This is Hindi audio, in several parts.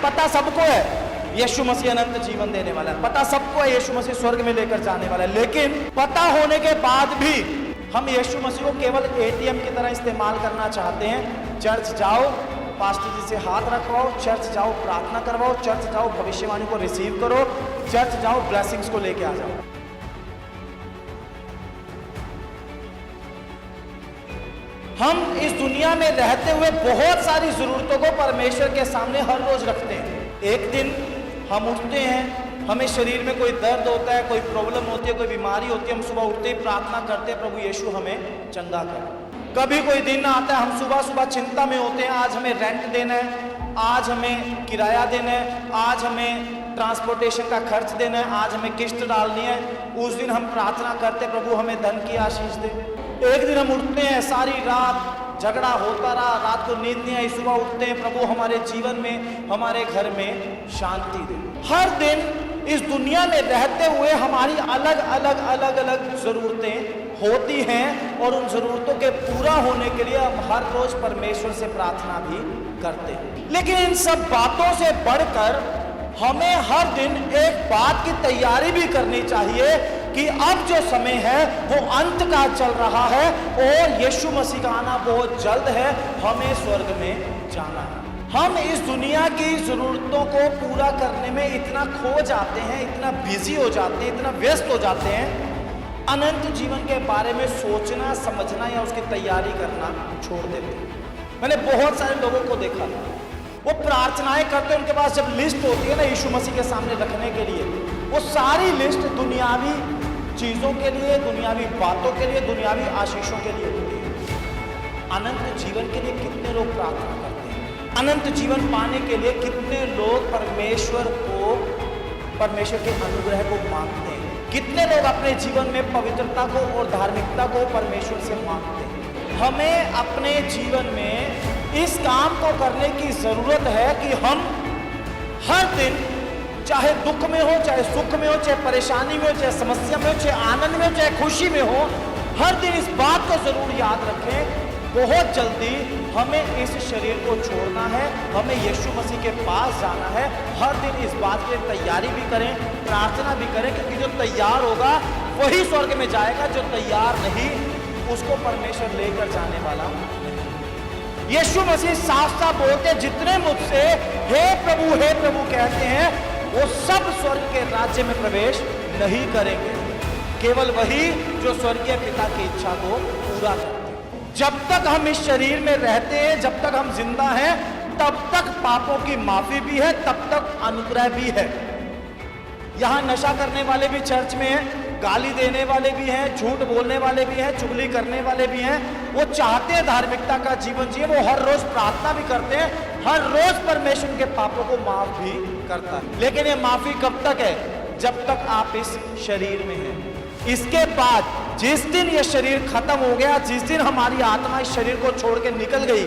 पता सबको है यीशु मसीह अनंत जीवन देने वाला है, पता सबको है यीशु मसीह स्वर्ग में लेकर जाने वाला है, लेकिन पता होने के बाद भी हम यीशु मसीह को केवल एटीएम की तरह इस्तेमाल करना चाहते हैं। चर्च जाओ, पास्टर जी से हाथ रखवाओ, चर्च जाओ प्रार्थना करवाओ, चर्च जाओ भविष्यवाणी को रिसीव करो, चर्च जाओ ब्लेसिंग्स को लेके आ जाओ। हम इस दुनिया में रहते हुए बहुत सारी जरूरतों को परमेश्वर के सामने हर रोज रखते हैं। एक दिन हम उठते हैं, हमें शरीर में कोई दर्द होता है, कोई प्रॉब्लम होती है, कोई बीमारी होती है, हम सुबह उठते ही प्रार्थना करते हैं प्रभु यीशु हमें चंगा कर। कभी कोई दिन आता है, हम सुबह सुबह चिंता में होते हैं, आज हमें रेंट देना है, आज हमें किराया देना है, आज हमें ट्रांसपोर्टेशन का खर्च देना है, आज हमें किस्त डालनी है। उस दिन हम प्रार्थना करते प्रभु हमें धन की आशीष दे। एक दिन हम उठते हैं, सारी रात झगड़ा होता रहा, रात को नींद नहीं आई, सुबह उठते हैं प्रभु हमारे जीवन में, हमारे घर में शांति दे। हर दिन इस दुनिया में रहते हुए हमारी अलग अलग अलग अलग जरूरतें होती हैं और उन जरूरतों के पूरा होने के लिए हम हर रोज परमेश्वर से प्रार्थना भी करते हैं। लेकिन इन सब बातों से बढ़कर हमें हर दिन एक बात की तैयारी भी करनी चाहिए कि अब जो समय है वो अंत का चल रहा है और यीशु मसीह का आना बहुत जल्द है, हमें स्वर्ग में जाना है। हम इस दुनिया की जरूरतों को पूरा करने में इतना खो जाते हैं, इतना बिजी हो जाते हैं, इतना व्यस्त हो जाते हैं, अनंत जीवन के बारे में सोचना समझना या उसकी तैयारी करना छोड़ देते हैं। मैंने बहुत सारे लोगों को देखा, वो प्रार्थनाएं करते हैं, उनके पास जब लिस्ट होती है ना यीशु मसीह के सामने रखने के लिए, वो सारी लिस्ट दुनियावी चीजों के लिए, दुनियावी बातों के लिए, दुनियावी आशीषों के लिए होती है। अनंत जीवन के लिए कितने लोग प्रार्थना करते हैं? अनंत जीवन पाने के लिए कितने लोग परमेश्वर के अनुग्रह को मांगते हैं? कितने लोग अपने जीवन में पवित्रता को और धार्मिकता को परमेश्वर से मांगते हैं? हमें अपने जीवन में इस काम को करने की जरूरत है कि हम हर दिन, चाहे दुख में हो, चाहे सुख में हो, चाहे परेशानी में हो, चाहे समस्या में हो, चाहे आनंद में हो, चाहे खुशी में हो, हर दिन इस बात को जरूर याद रखें, बहुत जल्दी हमें इस शरीर को छोड़ना है, हमें यीशु मसीह के पास जाना है। हर दिन इस बात की तैयारी भी करें, प्रार्थना भी करें, क्योंकि जो तैयार होगा वही स्वर्ग में जाएगा, जो तैयार नहीं उसको परमेश्वर लेकर जाने वाला नहीं। यीशु मसीह साफ साफ बोलते, जितने मुझसे हे प्रभु कहते हैं वो सब स्वर्ग के राज्य में प्रवेश नहीं करेंगे, केवल वही जो स्वर्गीय पिता की इच्छा को पूरा करते हैं। जब तक हम इस शरीर में रहते हैं, जब तक हम जिंदा हैं, तब तक पापों की माफी भी है, तब तक अनुग्रह भी है। यहां नशा करने वाले भी चर्च में हैं, गाली देने वाले भी हैं, झूठ बोलने वाले भी हैं, चुगली करने वाले भी हैं। वो चाहते हैं धार्मिकता का जीवन जिए, वो हर रोज प्रार्थना भी करते हैं, हर रोज परमेश्वर के पापों को माफ भी करता है। लेकिन ये माफी कब तक है? जब तक आप इस शरीर में हैं। इसके बाद जिस दिन ये शरीर खत्म हो गया, जिस दिन हमारी आत्मा इस शरीर को छोड़ के निकल गई,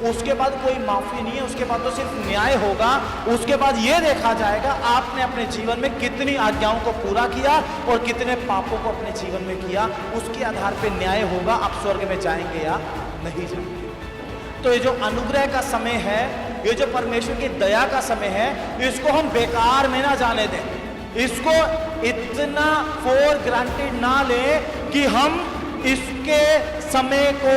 उसके बाद कोई माफी नहीं है, उसके बाद तो सिर्फ न्याय होगा। उसके बाद ये देखा जाएगा आपने अपने जीवन में कितनी आज्ञाओं को पूरा किया और कितने पापों को अपने जीवन में किया, उसके आधार पर न्याय होगा, आप स्वर्ग में जाएंगे या नहीं जाएंगे। तो ये जो अनुग्रह का समय है, ये जो परमेश्वर की दया का समय है, इसको हम बेकार में ना जाने दें, इसको इतना फॉर ग्रांटेड ना लें कि हम इसके समय को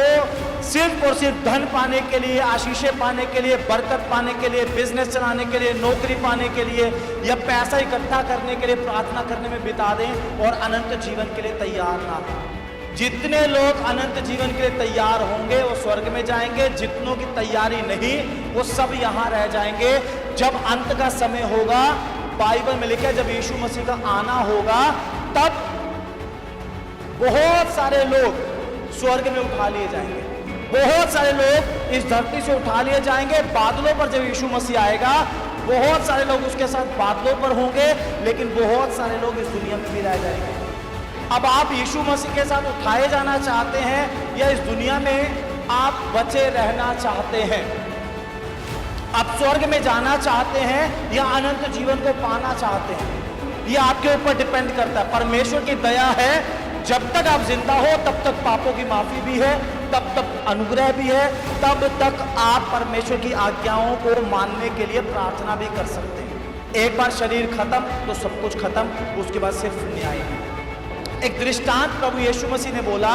सिर्फ और सिर्फ धन पाने के लिए, आशीषें पाने के लिए, बरकत पाने के लिए, बिजनेस चलाने के लिए, नौकरी पाने के लिए या पैसा इकट्ठा करने के लिए प्रार्थना करने में बिता दें और अनंत जीवन के लिए तैयार ना हो। जितने लोग अनंत जीवन के लिए तैयार होंगे वो स्वर्ग में जाएंगे, जितनों की तैयारी नहीं वो सब यहाँ रह जाएंगे। जब अंत का समय होगा, बाइबल में लिखा है जब यीशु मसीह का आना होगा, तब बहुत सारे लोग स्वर्ग में उठा लिए जाएंगे, बहुत सारे लोग इस धरती से उठा लिए जाएंगे। बादलों पर जब यीशु मसीह आएगा, बहुत सारे लोग उसके साथ बादलों पर होंगे, लेकिन बहुत सारे लोग इस दुनिया में भी रह जाएंगे। अब आप यीशु मसीह के साथ उठाए जाना चाहते हैं या इस दुनिया में आप बचे रहना चाहते हैं? आप स्वर्ग में जाना चाहते हैं या अनंत जीवन को पाना चाहते हैं? ये आपके ऊपर डिपेंड करता है। परमेश्वर की दया है, जब तक आप जिंदा हो तब तक पापों की माफी भी है, तब तक अनुग्रह भी है, तब तक आप परमेश्वर की आज्ञाओं को मानने के लिए प्रार्थना भी कर सकते हैं। एक बार शरीर खत्म तो सब कुछ खत्म, उसके बाद सिर्फ न्याय है। एक दृष्टांत प्रभु यीशु मसीह ने बोला,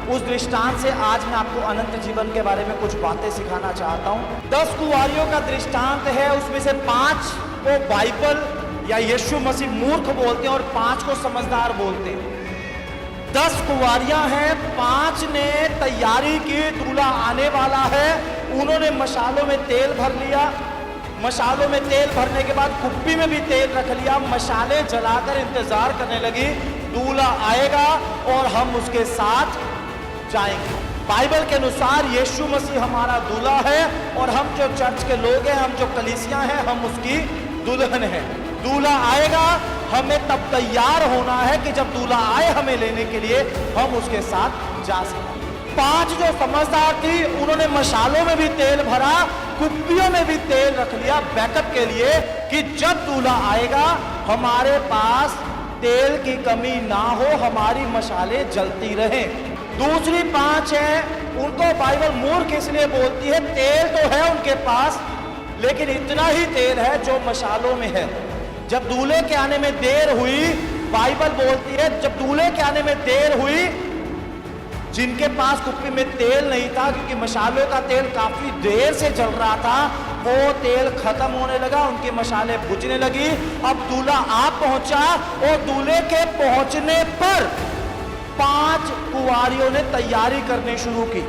उस दृष्टांत से आज मैं आपको अनंत जीवन के बारे में कुछ बातें सिखाना चाहता हूँ। 10 कुंवारियों का दृष्टांत है, उसमें से 5 को बाइबल या यीशु मसीह मूर्ख बोलते हैं और 5 को समझदार बोलते हैं। 10 कुंवारियां हैं, 5 ने तैयारी की, दूल्हा आने वाला है, उन्होंने मशालों में तेल भर लिया। मशालों में तेल भरने के बाद कुप्पी में भी तेल रख लिया, मशाले जलाकर इंतजार करने लगी, दूल्हा आएगा और हम उसके साथ जाएंगे। बाइबल के अनुसार यीशु मसीह हमारा दूल्हा है और हम जो चर्च के लोग हैं, हम जो कलीसिया हैं, हम उसकी दुल्हन हैं। दूल्हा आएगा, हमें तब तैयार होना है कि जब दूल्हा आए हमें लेने के लिए, हम उसके साथ जा सकें। 5 जो समझदार थी, उन्होंने मशालों में भी तेल भरा, कुप्पियों में भी तेल रख लिया बैकअप के लिए, कि जब दूल्हा आएगा हमारे पास तेल की कमी ना हो, हमारी मशालें जलती रहें। दूसरी 5 है, उनको बाइबल मूर्ख इसलिए बोलती है, तेल तो है उनके पास, लेकिन इतना ही तेल है जो मशालों में है। जब दूल्हे के आने में देर हुई, बाइबल बोलती है जब दूल्हे के आने में देर हुई, जिनके पास कुप्पी में तेल नहीं था, क्योंकि मशालों का तेल काफी देर से जल रहा था, वो तेल खत्म होने लगा, उनकी मशालें बुझने लगी। अब दूल्हा आ पहुंचा और दूल्हे के पहुंचने पर 5 कुंवारियों ने तैयारी करनी शुरू की।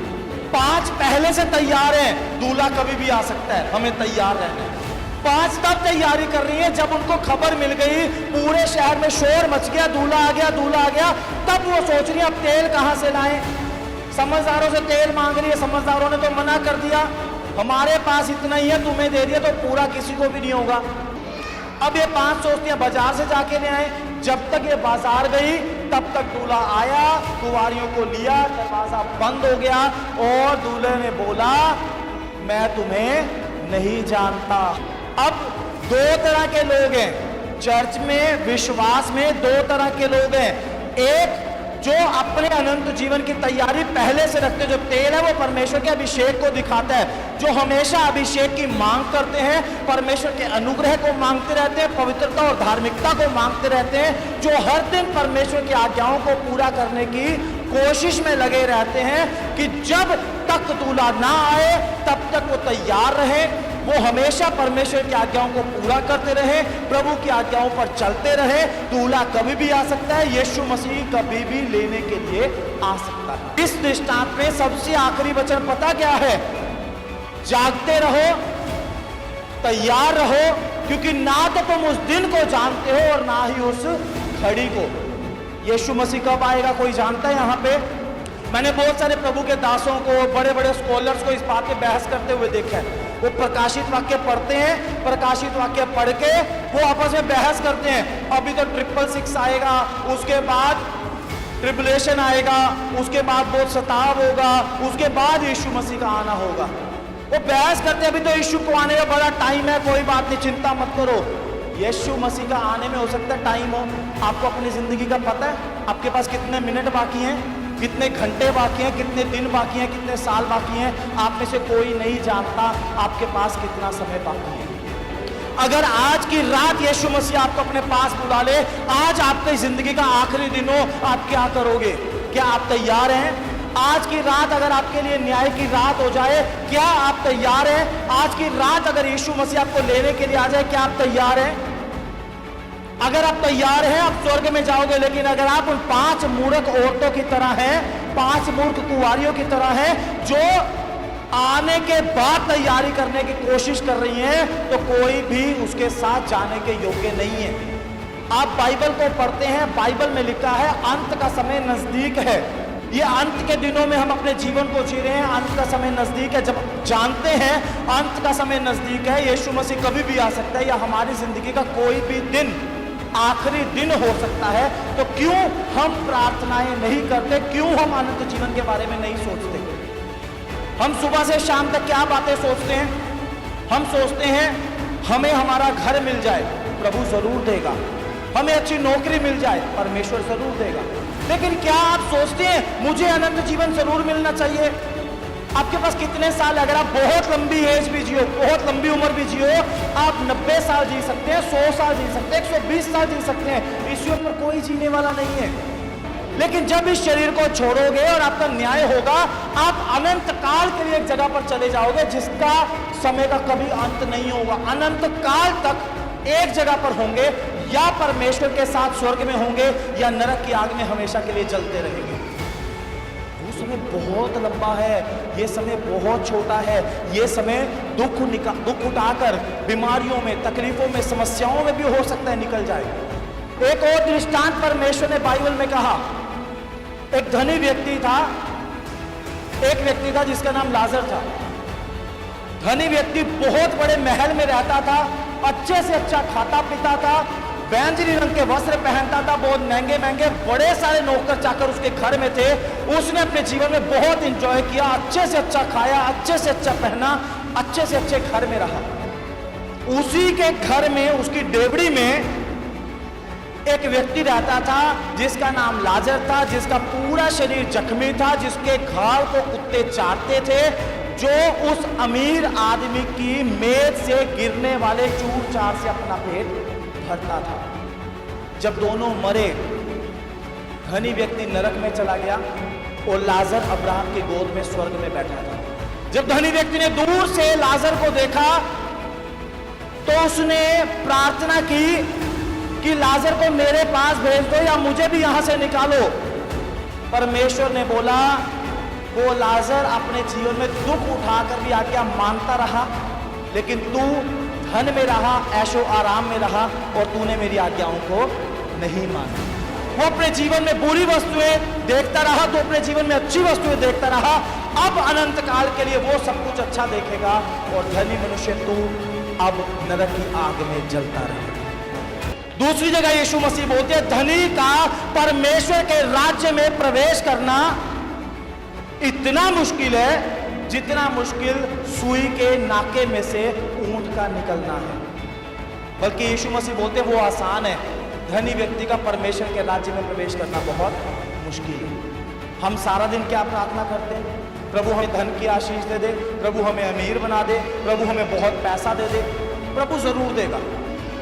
5 पहले से तैयार हैं, दूल्हा कभी भी आ सकता है, हमें तैयार रहना है। 5 तब तैयारी कर रही है जब उनको खबर मिल गई, पूरे शहर में शोर मच गया, दूल्हा आ गया, दूल्हा आ गया। तब वो सोच रही है अब तेल कहां से लाएं। समझदारों से तेल मांग रही है, समझदारों ने तो मना कर दिया, हमारे पास इतना ही है, तुम्हें दे दिया तो पूरा किसी को भी नहीं होगा। अब ये 5 सोचती हैं बाजार से जाके ले आए। जब तक ये बाजार गई तब तक दूल्हा आया, कुंवारियों को लिया, दरवाजा बंद हो गया और दूल्हे ने बोला, मैं तुम्हें नहीं जानता। अब 2 तरह के लोग हैं चर्च में, विश्वास में 2 तरह के लोग हैं। एक जो अपने अनंत जीवन की तैयारी पहले से रखते, जो तेल है वो परमेश्वर के अभिषेक को दिखाता है, जो हमेशा अभिषेक की मांग करते हैं, परमेश्वर के अनुग्रह को मांगते रहते हैं, पवित्रता और धार्मिकता को मांगते रहते हैं, जो हर दिन परमेश्वर की आज्ञाओं को पूरा करने की कोशिश में लगे रहते हैं कि जब तक दूल्हा ना आए तब तक वो तैयार रहे, वो हमेशा परमेश्वर की आज्ञाओं को पूरा करते रहे, प्रभु की आज्ञाओं पर चलते रहे। दूल्हा कभी भी आ सकता है, यीशु मसीह कभी भी लेने के लिए आ सकता है। इस दृष्टांत में सबसे आखिरी वचन पता क्या है? जागते रहो, तैयार रहो, क्योंकि ना तो तुम उस दिन को जानते हो और ना ही उस घड़ी को। यीशु मसीह कब आएगा कोई जानता है? यहाँ पे मैंने बहुत सारे प्रभु के दासों को, बड़े बड़े स्कॉलर्स को इस बात पे बहस करते हुए देखा है। वो प्रकाशित वाक्य पढ़ते हैं, प्रकाशित वाक्य पढ़ के वो आपस में बहस करते हैं, अभी तो 666 आएगा, उसके बाद ट्रिबुलेशन आएगा, उसके बाद बहुत सताव होगा, उसके बाद यीशु मसीह का आना होगा। वो बहस करते हैं, अभी तो यीशु को आने का बड़ा टाइम है, कोई बात नहीं, चिंता मत करो। यीशु मसीह का आने में हो सकता है टाइम हो। आपको अपनी जिंदगी का पता है? आपके पास कितने मिनट बाकी हैं, कितने घंटे बाकी हैं, कितने दिन बाकी हैं, कितने साल बाकी हैं? आप में से कोई नहीं जानता आपके पास कितना समय बाकी है। अगर आज की रात यीशु मसीह आपको अपने पास बुला ले, आज आपकी जिंदगी का आखिरी दिन हो, आप क्या करोगे? क्या आप तैयार हैं? आज की रात अगर आपके लिए न्याय की रात हो जाए, क्या आप तैयार हैं? आज की रात अगर यीशु मसीह आपको लेने के लिए आ जाए, क्या आप तैयार हैं? अगर आप तैयार हैं, आप स्वर्ग में जाओगे। लेकिन अगर आप उन 5 मूर्ख औरतों की तरह हैं, 5 मूर्ख कुंवारियों की तरह हैं, जो आने के बाद तैयारी करने की कोशिश कर रही हैं, तो कोई भी उसके साथ जाने के योग्य नहीं है। आप बाइबल को पढ़ते हैं, बाइबल में लिखा है अंत का समय नजदीक है। ये अंत के दिनों में हम अपने जीवन को जी रहे हैं, अंत का समय नजदीक है। जब जानते हैं अंत का समय नजदीक है, यीशु मसीह कभी भी आ सकता है, या हमारी जिंदगी का कोई भी दिन आखिरी दिन हो सकता है, तो क्यों हम प्रार्थनाएं नहीं करते? क्यों हम अनंत जीवन के बारे में नहीं सोचते? हम सुबह से शाम तक क्या बातें सोचते हैं? हम सोचते हैं हमें हमारा घर मिल जाए, प्रभु जरूर देगा। हमें अच्छी नौकरी मिल जाए, परमेश्वर जरूर देगा। लेकिन क्या आप सोचते हैं मुझे अनंत जीवन जरूर मिलना चाहिए? आपके पास कितने साल, अगर आप बहुत लंबी एज भी जियो, बहुत लंबी उम्र भी जियो, आप 90 साल जी सकते हैं, 100 साल जी सकते हैं, 120 साल जी सकते हैं, इस युग पर कोई जीने वाला नहीं है। लेकिन जब इस शरीर को छोड़ोगे और आपका न्याय होगा, आप अनंत काल के लिए एक जगह पर चले जाओगे जिसका समय का कभी अंत नहीं होगा। अनंत काल तक एक जगह पर होंगे, या परमेश्वर के साथ स्वर्ग में होंगे, या नरक की आग में हमेशा के लिए जलते रहेंगे। वो समय बहुत लंबा है, ये समय बहुत छोटा है। ये समय दुख उठाकर बीमारियों में, तकलीफों में, समस्याओं में भी हो सकता है निकल जाए। एक और दृष्टांत परमेश्वर ने बाइबल में कहा। एक धनी व्यक्ति था, एक व्यक्ति था जिसका नाम लाजर था। धनी व्यक्ति बहुत बड़े महल में रहता था, अच्छे से अच्छा खाता पीता था, बैंगनी रंग के वस्त्र पहनता था, बहुत महंगे महंगे बड़े सारे नौकर चाकर उसके घर में थे। उसने अपने जीवन में बहुत एंजॉय किया, अच्छे से अच्छा खाया, अच्छे से अच्छा पहना, अच्छे से अच्छे घर में रहा। उसी के घर में, उसकी डेवड़ी में एक व्यक्ति रहता था जिसका नाम लाजर था, जिसका पूरा शरीर जख्मी था, जिसके घाव को कुत्ते चाटते थे, जो उस अमीर आदमी की मेज से गिरने वाले चूर चार से अपना पेट भरता था। जब दोनों मरे, धनी व्यक्ति नरक में चला गया और लाजर अब्राहम की गोद में स्वर्ग में बैठा था। जब धनी व्यक्ति ने दूर से लाजर को देखा तो उसने प्रार्थना की कि लाजर को मेरे पास भेज दो या मुझे भी यहां से निकालो। परमेश्वर ने बोला, वो लाजर अपने जीवन में दुख उठाकर भी आज्ञा मानता रहा, लेकिन तू धन में रहा, ऐशो आराम में रहा, और तूने मेरी आज्ञाओं को नहीं माना। वो अपने जीवन में बुरी वस्तुएं देखता रहा, तो अपने जीवन में अच्छी वस्तुएं देखता रहा। अब अनंत काल के लिए वो सब कुछ अच्छा देखेगा, और धनी मनुष्य तू अब नरक की आग में जलता रहेगा। दूसरी जगह यीशु मसीह बोलते हैं, धनी का परमेश्वर के राज्य में प्रवेश करना इतना मुश्किल है जितना मुश्किल सुई के नाके में से ऊंट का निकलना है। बल्कि यीशु मसीह बोलते हैं वो आसान है। धनी व्यक्ति का परमेश्वर के राज्य में प्रवेश करना बहुत मुश्किल है। हम सारा दिन क्या प्रार्थना करते हैं? प्रभु हमें धन की आशीष दे दे, प्रभु हमें अमीर बना दे, प्रभु हमें बहुत पैसा दे दे। प्रभु जरूर देगा,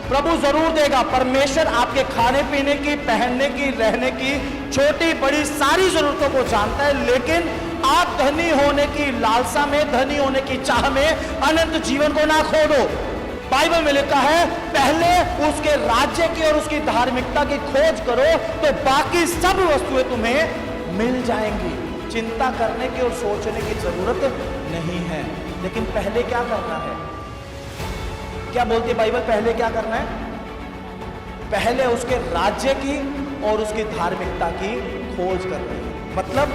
प्रभु जरूर देगा। परमेश्वर आपके खाने पीने की, पहनने की, रहने की छोटी बड़ी सारी जरूरतों को जानता है। लेकिन आप धनी होने की लालसा में, धनी होने की चाह में अनंत जीवन को ना खो दो। बाइबल में लिखा है, पहले उसके राज्य की और उसकी धार्मिकता की खोज करो तो बाकी सब वस्तुएं तुम्हें मिल जाएंगी। चिंता करने की और सोचने की जरूरत नहीं है। लेकिन पहले क्या करना है? क्या बोलती है बाइबल? पहले क्या करना है? पहले उसके राज्य की और उसकी धार्मिकता की खोज करनी है। मतलब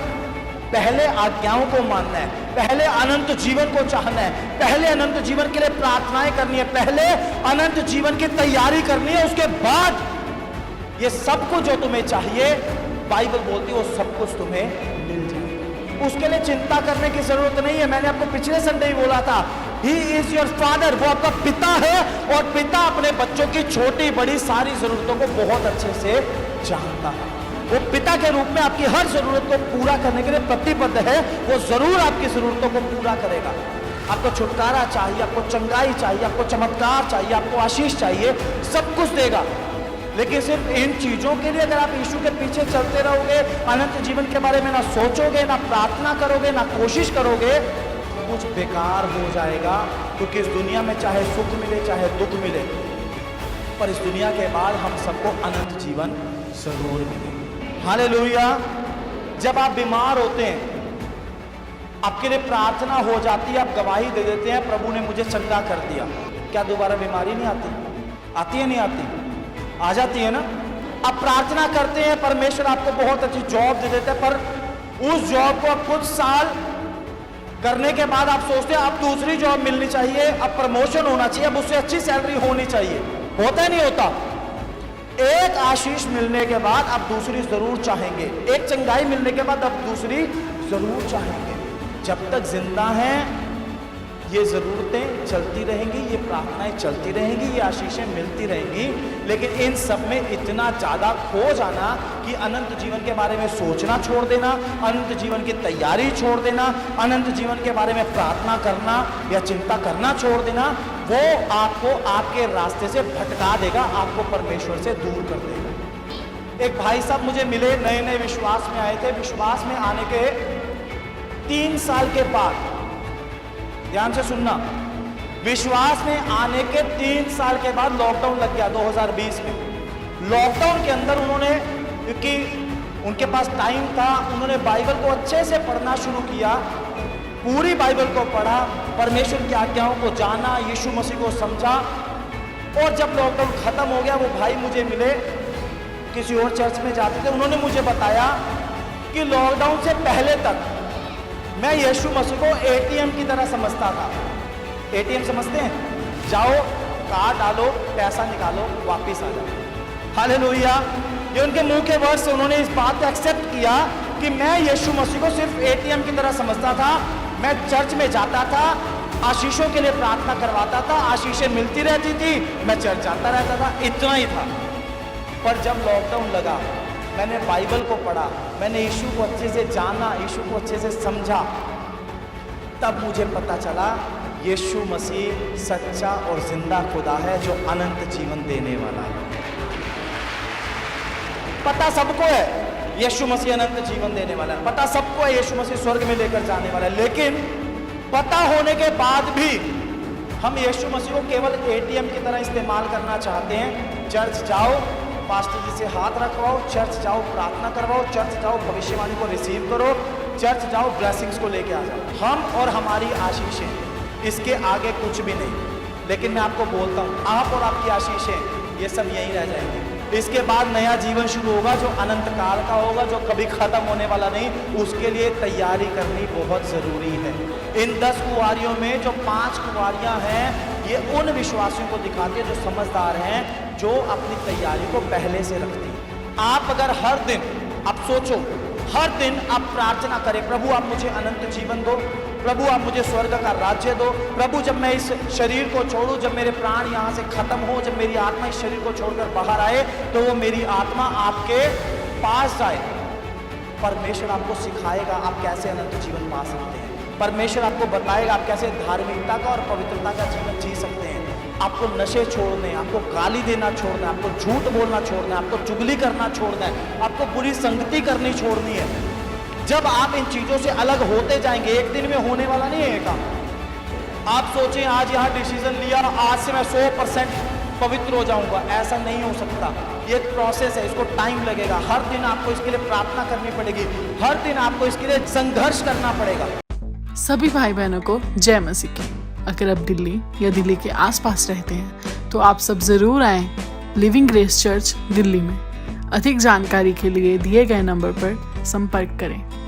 पहले आज्ञाओं को मानना है, पहले अनंत जीवन को चाहना है, पहले अनंत जीवन के लिए प्रार्थनाएं करनी है, पहले अनंत जीवन की तैयारी करनी है। उसके बाद ये सब कुछ जो तुम्हें चाहिए, बाइबल बोलती है वो सब कुछ तुम्हें मिल जाएगा। उसके लिए चिंता करने की जरूरत नहीं है। मैंने आपको पिछले संडे ही बोला था, He is your father, वो आपका पिता है, और पिता अपने बच्चों की छोटी बड़ी सारी जरूरतों को बहुत अच्छे से जानता है। वो पिता के रूप में आपकी हर जरूरत को पूरा करने के लिए प्रतिबद्ध है। वो जरूर आपकी जरूरतों को पूरा करेगा। आपको छुटकारा चाहिए, आपको चंगाई चाहिए, आपको चमत्कार चाहिए, आपको आशीष चाहिए, सब कुछ देगा। लेकिन सिर्फ इन चीजों के लिए अगर आप यीशु के पीछे चलते रहोगे, अनंत जीवन के बारे में ना सोचोगे, ना प्रार्थना करोगे, ना कोशिश करोगे, कुछ बेकार हो जाएगा। क्योंकि इस दुनिया में चाहे सुख मिले चाहे दुख मिले, पर इस दुनिया के बाद हम सबको अनंत जीवन जरूर मिले। हालेलुया। जब आप बीमार होते हैं, आपके लिए प्रार्थना हो जाती है, आप गवाही दे देते हैं, प्रभु ने मुझे चंगा कर दिया, क्या दोबारा बीमारी नहीं आती? आती है नहीं आती? आ जाती है ना। आप प्रार्थना करते हैं, परमेश्वर आपको बहुत अच्छी जॉब दे देते हैं, पर उस जॉब को कुछ साल करने के बाद आप सोचते हैं अब दूसरी जॉब मिलनी चाहिए, अब प्रमोशन होना चाहिए, अब उससे अच्छी सैलरी होनी चाहिए। होता नहीं होता? एक आशीष मिलने के बाद आप दूसरी जरूर चाहेंगे, एक चंगाई मिलने के बाद आप दूसरी जरूर चाहेंगे। जब तक जिंदा हैं ये ज़रूरतें चलती रहेंगी, ये प्रार्थनाएं चलती रहेंगी, ये आशीषें मिलती रहेंगी, लेकिन इन सब में इतना ज़्यादा खो जाना कि अनंत जीवन के बारे में सोचना छोड़ देना, अनंत जीवन की तैयारी छोड़ देना, अनंत जीवन के बारे में प्रार्थना करना या चिंता करना छोड़ देना, वो आपको आपके रास्ते से भटका देगा, आपको परमेश्वर से दूर कर देगा। एक भाई साहब मुझे मिले, नए नए विश्वास में आए थे। विश्वास में आने के 3 साल के बाद, ध्यान से सुनना, विश्वास में आने के 3 साल के बाद लॉकडाउन लग गया 2020 में। लॉकडाउन के अंदर उन्होंने, क्योंकि उनके पास टाइम था, उन्होंने बाइबल को अच्छे से पढ़ना शुरू किया, पूरी बाइबल को पढ़ा, परमेश्वर की आज्ञाओं को जाना, यीशु मसीह को समझा। और जब लॉकडाउन खत्म हो गया, वो भाई मुझे मिले, किसी और चर्च में जाते थे, उन्होंने मुझे बताया कि लॉकडाउन से पहले तक मैं यीशु मसीह को एटीएम की तरह समझता था। एटीएम समझते हैं? जाओ, कार्ड डालो, पैसा निकालो, वापिस आ जाओ। हालेलुया। ये उनके मुंह के वर्ड से उन्होंने इस बात को एक्सेप्ट किया कि मैं यीशु मसीह को सिर्फ एटीएम की तरह समझता था। मैं चर्च में जाता था, आशीषों के लिए प्रार्थना करवाता था, आशीषें मिलती रहती थी, मैं चर्च जाता रहता था, इतना ही था। पर जब लॉकडाउन लगा, मैंने बाइबल को पढ़ा, मैंने यीशु को अच्छे से जाना, यीशु को अच्छे से समझा, तब मुझे पता चला यीशु मसीह सच्चा और जिंदा खुदा है जो अनंत जीवन देने वाला है। पता सबको है यीशु मसीह अनंत जीवन देने वाला है, पता सबको है यीशु मसीह स्वर्ग में लेकर जाने वाला है, लेकिन पता होने के बाद भी हम यीशु मसीह को केवल एटीएम की तरह इस्तेमाल करना चाहते हैं। चर्च जाओ, पास्टर जी से हाथ रखवाओ, चर्च जाओ, प्रार्थना करवाओ, चर्च जाओ, भविष्यवाणी को रिसीव करो, चर्च जाओ, ब्लेसिंग्स को लेके आ जाओ। हम और हमारी आशीषें, इसके आगे कुछ भी नहीं। लेकिन मैं आपको बोलता हूँ, आप और आपकी आशीषें ये सब यहीं रह जाएंगे। इसके बाद नया जीवन शुरू होगा जो अनंत काल का होगा, जो कभी खत्म होने वाला नहीं। उसके लिए तैयारी करनी बहुत ज़रूरी है। इन 10 कुंवारियों में जो 5 कुंवारियाँ हैं, ये उन विश्वासियों को दिखाती है जो समझदार हैं, जो अपनी तैयारी को पहले से रखती हैं। आप अगर हर दिन, आप सोचो, हर दिन आप प्रार्थना करें, प्रभु आप मुझे अनंत जीवन दो, प्रभु आप मुझे स्वर्ग का राज्य दो, प्रभु जब मैं इस शरीर को छोड़ूं, जब मेरे प्राण यहाँ से खत्म हो, जब मेरी आत्मा इस शरीर को छोड़कर बाहर आए, तो वो मेरी आत्मा आपके पास जाए। परमेश्वर आपको सिखाएगा आप कैसे अनंत जीवन पा सकते हैं। परमेश्वर आपको बताएगा आप कैसे धार्मिकता का और पवित्रता का जीवन जी सकते हैं। आपको नशे छोड़ने, आपको गाली देना छोड़ना है, आपको झूठ बोलना छोड़ना है, आपको चुगली करना छोड़ना है, आपको बुरी संगति करनी छोड़नी है। जब आप इन चीज़ों से अलग होते जाएंगे, एक दिन में होने वाला नहीं है काम। आप सोचें आज यहाँ डिसीजन लिया, आज से मैं 100% पवित्र हो जाऊंगा, ऐसा नहीं हो सकता। ये एक प्रोसेस है, इसको टाइम लगेगा। हर दिन आपको इसके लिए प्रार्थना करनी पड़ेगी, हर दिन आपको इसके लिए संघर्ष करना पड़ेगा। सभी भाई बहनों को जय मसीह की। अगर आप दिल्ली या दिल्ली के आसपास रहते हैं तो आप सब जरूर आएं लिविंग ग्रेस चर्च दिल्ली में। अधिक जानकारी के लिए दिए गए नंबर पर संपर्क करें।